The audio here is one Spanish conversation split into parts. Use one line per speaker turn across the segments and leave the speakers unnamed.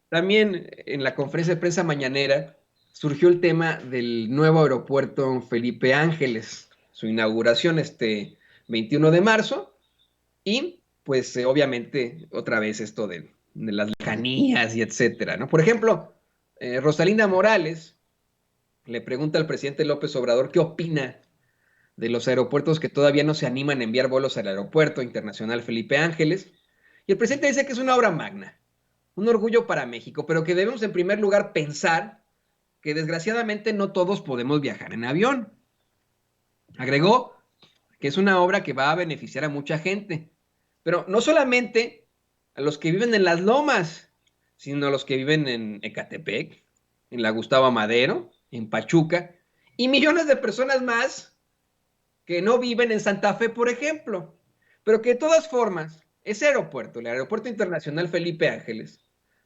También en la conferencia de prensa mañanera surgió el tema del nuevo aeropuerto Felipe Ángeles, su inauguración este 21 de marzo y pues obviamente otra vez esto de las lejanías y etcétera, ¿no? Por ejemplo, Rosalinda Morales le pregunta al presidente López Obrador qué opina de los aeropuertos que todavía no se animan a enviar vuelos al Aeropuerto Internacional Felipe Ángeles. Y el presidente dice que es una obra magna, un orgullo para México, pero que debemos en primer lugar pensar que desgraciadamente no todos podemos viajar en avión. Agregó que es una obra que va a beneficiar a mucha gente, pero no solamente a los que viven en las lomas, sino a los que viven en Ecatepec, en la Gustavo Madero, en Pachuca, y millones de personas más que no viven en Santa Fe, por ejemplo, pero que de todas formas, ese aeropuerto, el Aeropuerto Internacional Felipe Ángeles,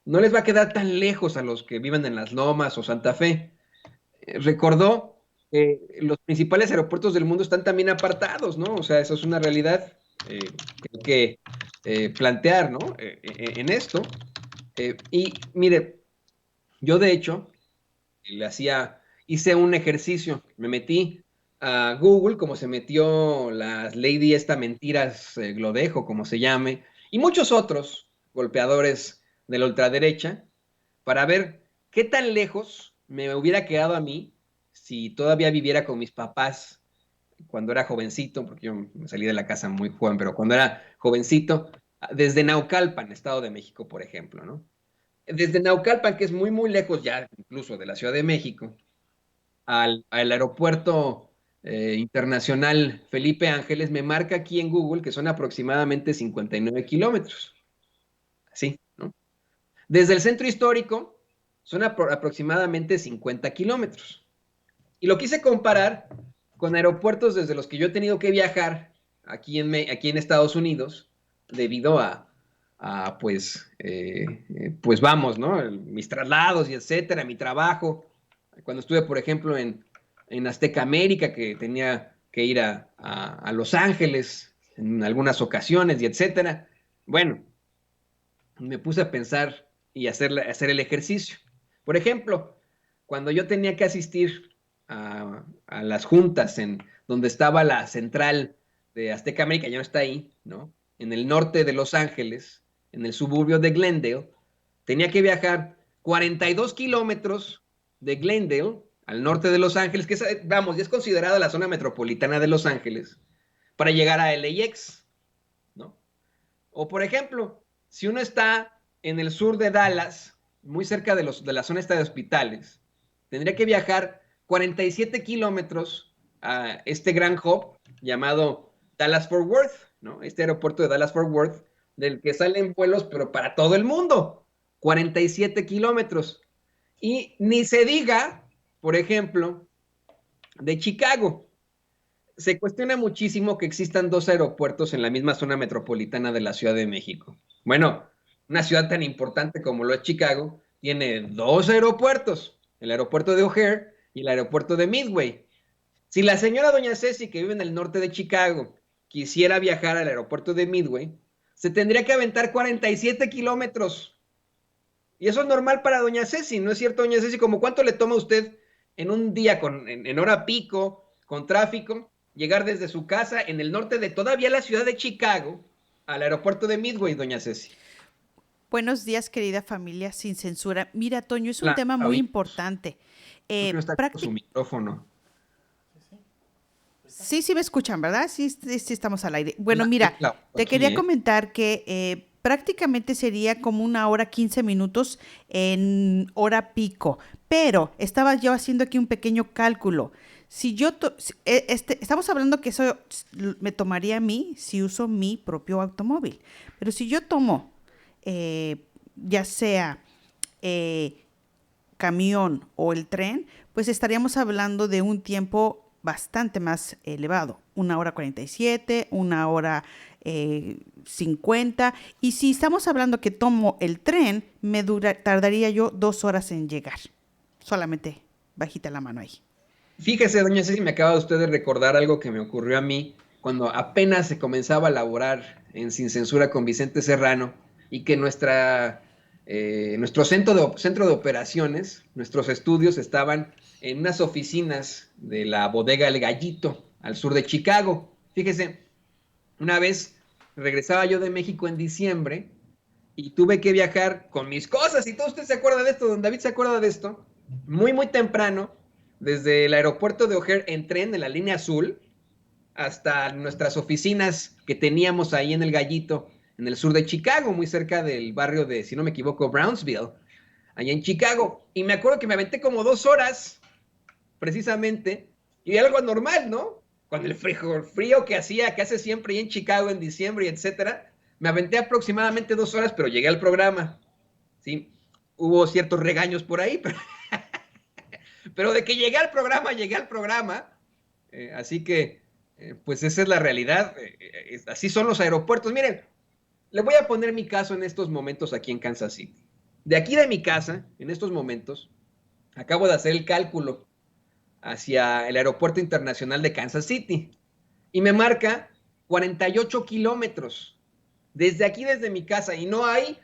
no les va a quedar tan lejos a los que viven en Las Lomas o Santa Fe. Recordó que los principales aeropuertos del mundo están también apartados, ¿no? O sea, eso es una realidad que hay que plantear, ¿no? En esto. Y mire, yo de hecho hice un ejercicio, me metí a Google, como se metió la Lady esta Mentiras Glodejo, como se llame, y muchos otros golpeadores de la ultraderecha, para ver qué tan lejos me hubiera quedado a mí si todavía viviera con mis papás cuando era jovencito, porque yo me salí de la casa muy joven, pero cuando era jovencito, desde Naucalpan, Estado de México, por ejemplo, ¿no? Desde Naucalpan, que es muy, muy lejos ya, incluso de la Ciudad de México, al aeropuerto internacional Felipe Ángeles, me marca aquí en Google que son aproximadamente 59 kilómetros. Así, ¿no? Desde el centro histórico son aproximadamente 50 kilómetros. Y lo quise comparar con aeropuertos desde los que yo he tenido que viajar aquí en Estados Unidos, debido pues vamos, ¿no? Mis traslados y etcétera, mi trabajo. Cuando estuve, por ejemplo, en Azteca América, que tenía que ir a Los Ángeles en algunas ocasiones y etcétera. Bueno, me puse a pensar y hacer el ejercicio. Por ejemplo, cuando yo tenía que asistir a las juntas en donde estaba la central de Azteca América, ya no está ahí, ¿no? En el norte de Los Ángeles, en el suburbio de Glendale, tenía que viajar 42 kilómetros de Glendale al norte de Los Ángeles, que es, vamos, ya es considerada la zona metropolitana de Los Ángeles, para llegar a LAX, ¿no? O por ejemplo, si uno está en el sur de Dallas, muy cerca de la zona esta de hospitales, tendría que viajar 47 kilómetros a este gran hub llamado Dallas Fort Worth, ¿no? Este aeropuerto de Dallas Fort Worth, del que salen vuelos, pero para todo el mundo, 47 kilómetros. Y ni se diga, por ejemplo, de Chicago. Se cuestiona muchísimo que existan dos aeropuertos en la misma zona metropolitana de la Ciudad de México. Bueno, una ciudad tan importante como lo es Chicago tiene dos aeropuertos, el aeropuerto de O'Hare y el aeropuerto de Midway. Si la señora doña Ceci, que vive en el norte de Chicago, quisiera viajar al aeropuerto de Midway, se tendría que aventar 47 kilómetros. Y eso es normal para doña Ceci, ¿no es cierto, doña Ceci? ¿Cómo cuánto le toma a usted en un día en hora pico, con tráfico, llegar desde su casa en el norte de todavía la ciudad de Chicago al aeropuerto de Midway, doña Ceci?
Buenos días, querida familia sin censura. Mira, Toño, es un
La
tema muy
oímos.
importante.
Creo que no está con su
Prácticamente
micrófono.
Sí, sí me escuchan, ¿verdad? Sí, sí, sí estamos al aire.
Es
Bueno, mira,
la
te
aquí,
quería
¿eh?
comentar que prácticamente sería como 1 hora 15 minutos en hora pico, pero estaba yo haciendo aquí un pequeño cálculo. Si yo, estamos hablando que eso me tomaría a mí si uso mi propio automóvil, pero si yo tomo, ya sea camión o el tren, pues estaríamos hablando de un tiempo bastante más elevado, 1 hora 47, 1 hora 50, y si estamos hablando que tomo el tren, tardaría yo 2 horas en llegar. Solamente bajita la mano ahí.
Fíjese, doña Ceci, me acaba usted de recordar algo que me ocurrió a mí cuando apenas se comenzaba a laborar en Sin Censura con Vicente Serrano y que nuestra nuestro centro de operaciones, nuestros estudios estaban en unas oficinas de la bodega El Gallito, al sur de Chicago. Fíjese, una vez regresaba yo de México en diciembre y tuve que viajar con mis cosas, y todo usted se acuerda de esto, don David se acuerda de esto, muy, muy temprano, desde el aeropuerto de O'Hare en tren, en la línea azul, hasta nuestras oficinas que teníamos ahí en El Gallito, en el sur de Chicago, muy cerca del barrio de, si no me equivoco, Brownsville, allá en Chicago. Y me acuerdo que me aventé como 2 horas, precisamente, y algo normal, ¿no? Con el frío que hacía, que hace siempre ahí en Chicago en diciembre, y etcétera, me aventé aproximadamente 2 horas, pero llegué al programa, ¿sí? Hubo ciertos regaños por ahí, pero de que llegué al programa, así que, pues esa es la realidad, así son los aeropuertos. Miren, le voy a poner mi caso en estos momentos aquí en Kansas City. De aquí de mi casa, en estos momentos, acabo de hacer el cálculo hacia el Aeropuerto Internacional de Kansas City y me marca 48 kilómetros desde aquí, desde mi casa, y no hay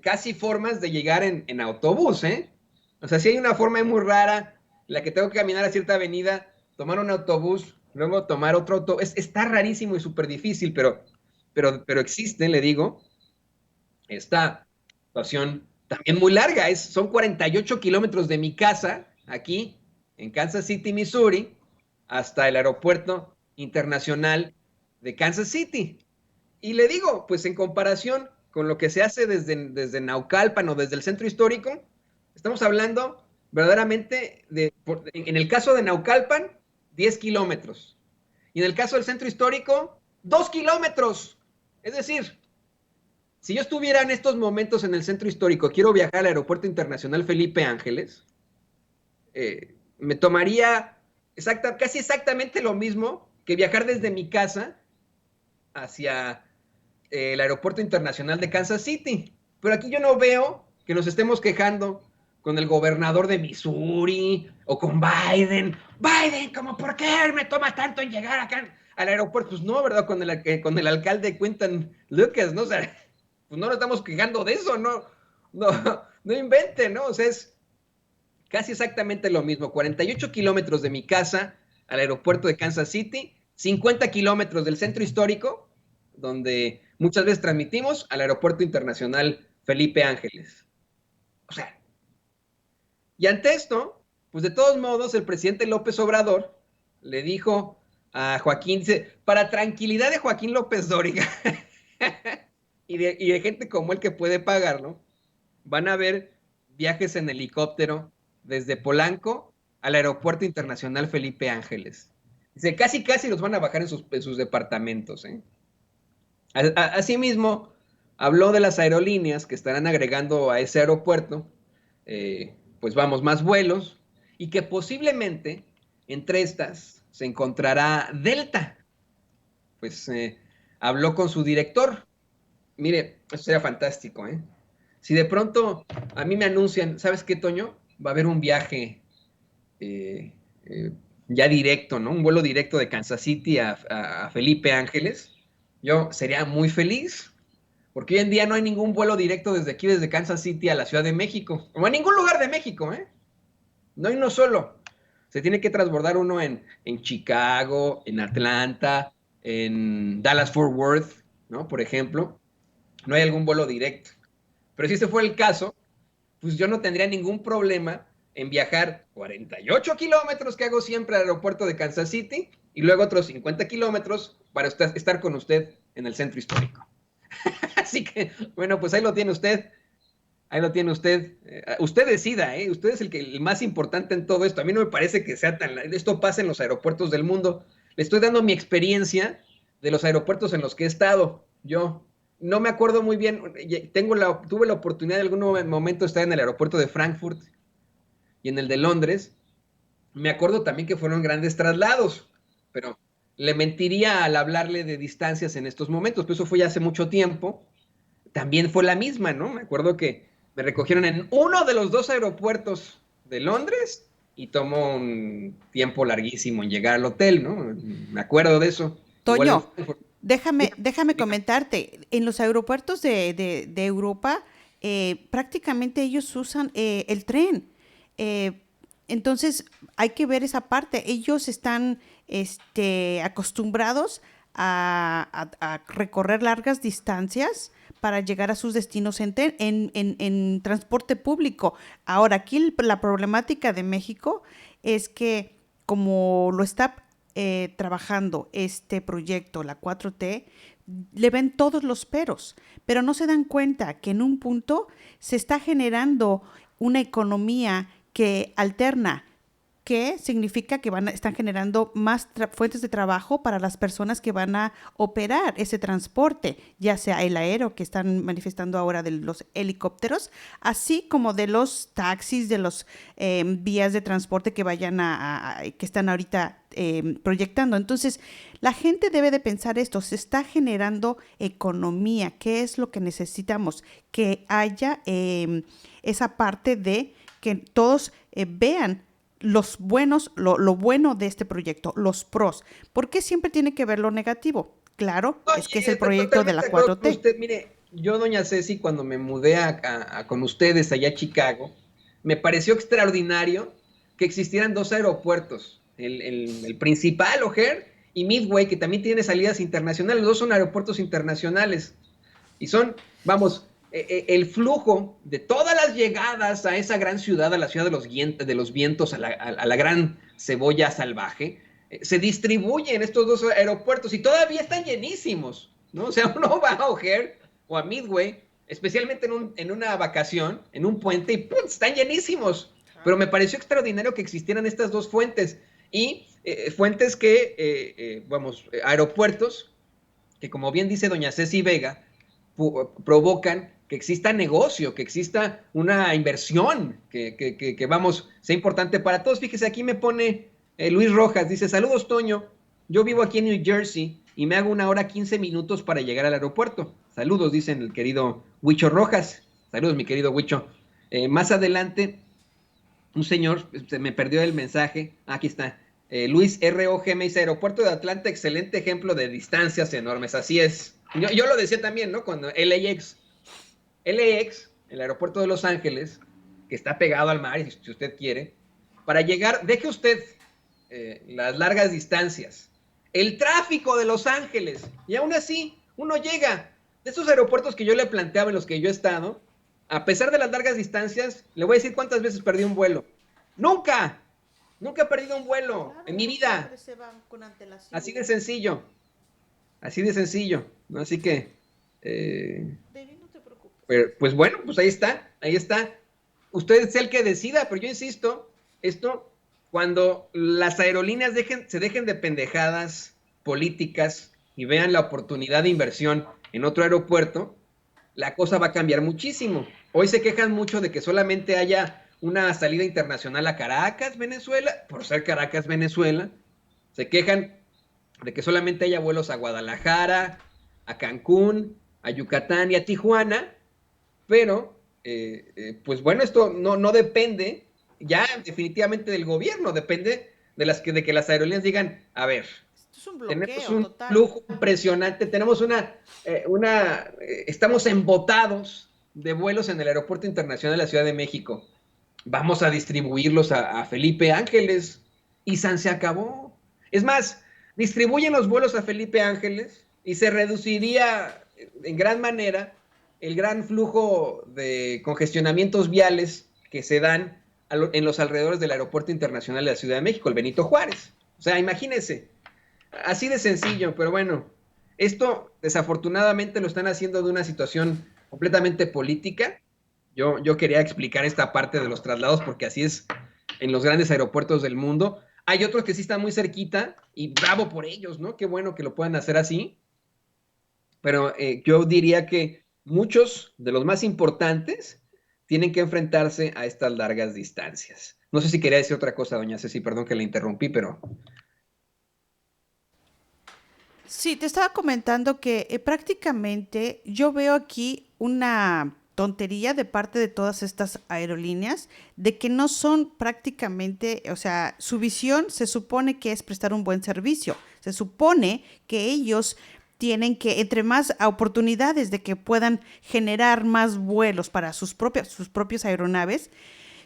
casi formas de llegar en autobús, ¿eh? O sea, sí hay una forma muy rara, la que tengo que caminar a cierta avenida, tomar un autobús, luego tomar otro autobús. Está rarísimo y súper difícil, pero existe, le digo, esta situación también muy larga. Son 48 kilómetros de mi casa, aquí en Kansas City, Missouri, hasta el aeropuerto internacional de Kansas City. Y le digo, pues en comparación con lo que se hace desde Naucalpan o desde el centro histórico, estamos hablando verdaderamente en el caso de Naucalpan, 10 kilómetros. Y en el caso del centro histórico, 2 kilómetros. Es decir, si yo estuviera en estos momentos en el centro histórico, quiero viajar al Aeropuerto Internacional Felipe Ángeles, me tomaría casi exactamente lo mismo que viajar desde mi casa hacia el Aeropuerto Internacional de Kansas City. Pero aquí yo no veo que nos estemos quejando con el gobernador de Missouri o con Biden. Biden, ¿cómo por qué me toma tanto en llegar acá al aeropuerto? Pues no, ¿verdad? Con el alcalde Quinton Lucas, ¿no? O sea, pues no nos estamos quejando de eso, no invente, ¿no? O sea, es casi exactamente lo mismo. 48 kilómetros de mi casa al aeropuerto de Kansas City, 50 kilómetros del centro histórico, donde muchas veces transmitimos, al Aeropuerto Internacional Felipe Ángeles. O sea, y ante esto, pues de todos modos, el presidente López Obrador le dijo a Joaquín, para tranquilidad de Joaquín López Dóriga y de gente como él que puede pagarlo, van a haber viajes en helicóptero desde Polanco al Aeropuerto Internacional Felipe Ángeles. Dice, casi los van a bajar en sus departamentos, ¿eh? Asimismo, habló de las aerolíneas que estarán agregando a ese aeropuerto, pues vamos, más vuelos, y que posiblemente entre estas se encontrará Delta. Pues habló con su director. Mire, eso sería fantástico, ¿eh? Si de pronto a mí me anuncian, ¿sabes qué, Toño? Va a haber un viaje eh, ya directo, ¿no? Un vuelo directo de Kansas City a Felipe Ángeles. Yo sería muy feliz, porque hoy en día no hay ningún vuelo directo desde aquí, desde Kansas City a la Ciudad de México, o a ningún lugar de México, ¿eh? No hay uno solo. Se tiene que transbordar uno en Chicago, en Atlanta, en Dallas-Fort Worth, ¿no? Por ejemplo. No hay algún vuelo directo. Pero si ese fuera el caso, pues yo no tendría ningún problema en viajar 48 kilómetros que hago siempre al aeropuerto de Kansas City y luego otros 50 kilómetros para estar con usted en el centro histórico. Así que, bueno, pues ahí lo tiene usted. Ahí lo tiene usted. Usted decida, ¿eh? Usted es el más importante en todo esto. A mí no me parece que sea tan... Esto pasa en los aeropuertos del mundo. Le estoy dando mi experiencia de los aeropuertos en los que he estado. Yo no me acuerdo muy bien. Tuve la oportunidad de algún momento de estar en el aeropuerto de Frankfurt y en el de Londres. Me acuerdo también que fueron grandes traslados, pero le mentiría al hablarle de distancias en estos momentos, pero eso fue ya hace mucho tiempo. También fue la misma, ¿no? Me acuerdo que me recogieron en uno de los dos aeropuertos de Londres y tomó un tiempo larguísimo en llegar al hotel, ¿no? Me acuerdo de eso. Igual
Toño, déjame comentarte, en los aeropuertos de Europa prácticamente ellos usan el tren. Eh, entonces hay que ver esa parte. Ellos están acostumbrados a recorrer largas distancias para llegar a sus destinos en transporte público. Ahora, aquí la problemática de México es que como lo está trabajando este proyecto, la 4T, le ven todos los peros, pero no se dan cuenta que en un punto se está generando una economía que alterna, que significa que están generando más fuentes de trabajo para las personas que van a operar ese transporte, ya sea el aéreo que están manifestando ahora de los helicópteros, así como de los taxis, de los vías de transporte que vayan que están ahorita proyectando. Entonces, la gente debe de pensar esto, se está generando economía, ¿qué es lo que necesitamos? Que haya esa parte de que todos vean los buenos, lo bueno de este proyecto, los pros. ¿Por qué siempre tiene que ver lo negativo? Claro,
No,
es que es
y
el
estoy
proyecto de
totalmente
la
de acuerdo con
4T.
usted. Mire, yo, doña Ceci, cuando me mudé con ustedes allá a Chicago, me pareció extraordinario que existieran dos aeropuertos, el principal, O'Hare, y Midway, que también tiene salidas internacionales. Los dos son aeropuertos internacionales. Y son, vamos, el flujo de todas las llegadas a esa gran ciudad, a la ciudad de los vientos, a la gran cebolla salvaje, se distribuye en estos dos aeropuertos y todavía están llenísimos, ¿no? O sea, uno va a O'Hare o a Midway, especialmente en una vacación, en un puente, y ¡pum!, están llenísimos. Pero me pareció extraordinario que existieran estas dos fuentes y fuentes que, vamos, aeropuertos que, como bien dice doña Ceci Vega, provocan que exista negocio, que exista una inversión, que vamos, sea importante para todos. Fíjese, aquí me pone Luis Rojas, dice, saludos Toño, yo vivo aquí en New Jersey y me hago 1 hora 15 minutos para llegar al aeropuerto. Saludos, dicen el querido Huicho Rojas. Saludos, mi querido Huicho. Más adelante, un señor, se me perdió el mensaje, aquí está, Luis ROG me dice, Aeropuerto de Atlanta, excelente ejemplo de distancias enormes, así es. Yo lo decía también, ¿no? Cuando LAX, el aeropuerto de Los Ángeles, que está pegado al mar, si usted quiere, para llegar, deje usted las largas distancias, el tráfico de Los Ángeles, y aún así uno llega. De esos aeropuertos que yo le planteaba en los que yo he estado, a pesar de las largas distancias, le voy a decir cuántas veces perdí un vuelo. Nunca, nunca he perdido un vuelo
Claro,
en mi vida.
se van con antelación.
Así de sencillo, así de sencillo, ¿no? Así que,
Baby, no te preocupes.
pues bueno, pues ahí está, ahí está. Usted es el que decida, pero yo insisto, esto, cuando las aerolíneas se dejen de pendejadas políticas y vean la oportunidad de inversión en otro aeropuerto, la cosa va a cambiar muchísimo. Hoy se quejan mucho de que solamente haya una salida internacional a Caracas, Venezuela, por ser Caracas, Venezuela. Se quejan de que solamente haya vuelos a Guadalajara, a Cancún, a Yucatán y a Tijuana, pero pues bueno, esto no depende ya definitivamente del gobierno, depende de que las aerolíneas digan, a ver,
Esto es un
tenemos
bloqueo
un
total.
flujo impresionante, tenemos estamos embotados de vuelos en el Aeropuerto Internacional de la Ciudad de México. Vamos a distribuirlos a Felipe Ángeles y San se acabó. Es más, distribuyen los vuelos a Felipe Ángeles y se reduciría en gran manera el gran flujo de congestionamientos viales que se dan en los alrededores del Aeropuerto Internacional de la Ciudad de México, el Benito Juárez. O sea, imagínense, así de sencillo, pero bueno, esto desafortunadamente lo están haciendo de una situación completamente política. Yo quería explicar esta parte de los traslados porque así es en los grandes aeropuertos del mundo. Hay otros que sí están muy cerquita y bravo por ellos, ¿no? Qué bueno que lo puedan hacer así. Pero yo diría que muchos de los más importantes tienen que enfrentarse a estas largas distancias. No sé si quería decir otra cosa, doña Ceci, perdón que le interrumpí, pero...
Sí, te estaba comentando que prácticamente yo veo aquí una tontería de parte de todas estas aerolíneas de que no son prácticamente, o sea, su visión se supone que es prestar un buen servicio, se supone que ellos tienen que, entre más oportunidades de que puedan generar más vuelos para sus propias aeronaves,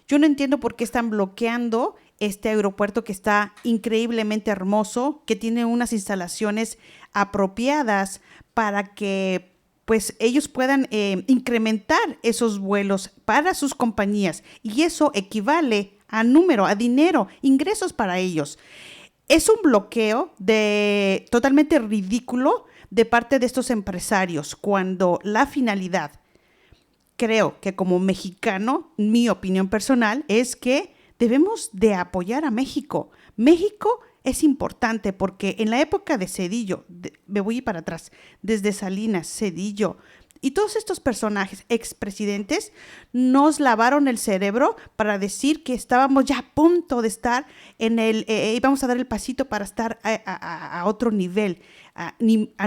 yo no entiendo por qué están bloqueando este aeropuerto que está increíblemente hermoso, que tiene unas instalaciones apropiadas para que pues ellos puedan incrementar esos vuelos para sus compañías, y eso equivale a número, a dinero, ingresos para ellos. Es un bloqueo totalmente ridículo de parte de estos empresarios, cuando la finalidad, creo que como mexicano, mi opinión personal es que debemos de apoyar a México. México es importante porque en la época de Zedillo, me voy para atrás, desde Salinas, Zedillo y todos estos personajes, expresidentes, nos lavaron el cerebro para decir que estábamos ya a punto de estar íbamos a dar el pasito para estar a otro nivel, a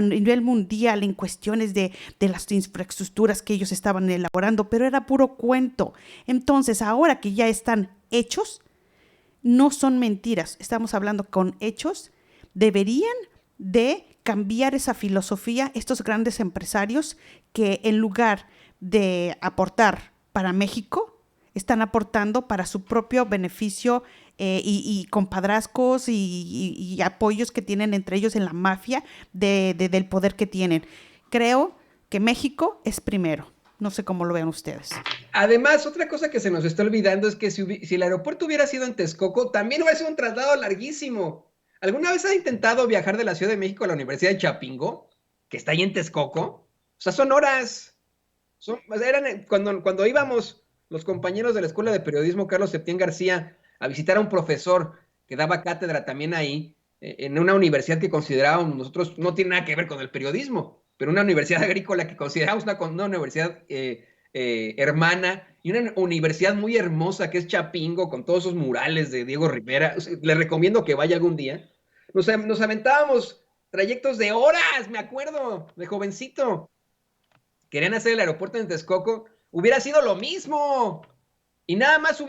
nivel mundial en cuestiones de las infraestructuras que ellos estaban elaborando, pero era puro cuento. Entonces, ahora que ya están hechos, no son mentiras, estamos hablando con hechos, deberían de cambiar esa filosofía estos grandes empresarios que en lugar de aportar para México, están aportando para su propio beneficio y compadrazgos y apoyos que tienen entre ellos en la mafia del poder que tienen. Creo que México es primero. No sé cómo lo vean ustedes.
Además, otra cosa que se nos está olvidando es que si el aeropuerto hubiera sido en Texcoco, también hubiera sido un traslado larguísimo. ¿Alguna vez has intentado viajar de la Ciudad de México a la Universidad de Chapingo, que está ahí en Texcoco? O sea, son horas. Cuando íbamos los compañeros de la Escuela de Periodismo Carlos Septién García a visitar a un profesor que daba cátedra también ahí, en una universidad que considerábamos nosotros, no tiene nada que ver con el periodismo, pero una universidad agrícola que consideramos una universidad hermana, y una universidad muy hermosa que es Chapingo, con todos esos murales de Diego Rivera. O sea, le recomiendo que vaya algún día. Nos aventábamos trayectos de horas, me acuerdo, de jovencito. Querían hacer el aeropuerto en Texcoco, hubiera sido lo mismo. Y nada más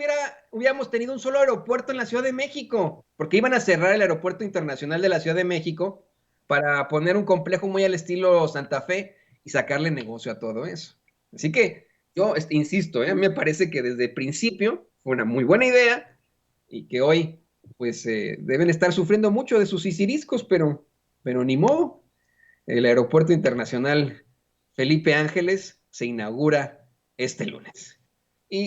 hubiéramos tenido un solo aeropuerto en la Ciudad de México, porque iban a cerrar el aeropuerto internacional de la Ciudad de México para poner un complejo muy al estilo Santa Fe y sacarle negocio a todo eso. Así que yo insisto, a mí me parece que desde el principio fue una muy buena idea y que hoy pues deben estar sufriendo mucho de sus sisiriscos, pero ni modo. El aeropuerto internacional Felipe Ángeles se inaugura este lunes.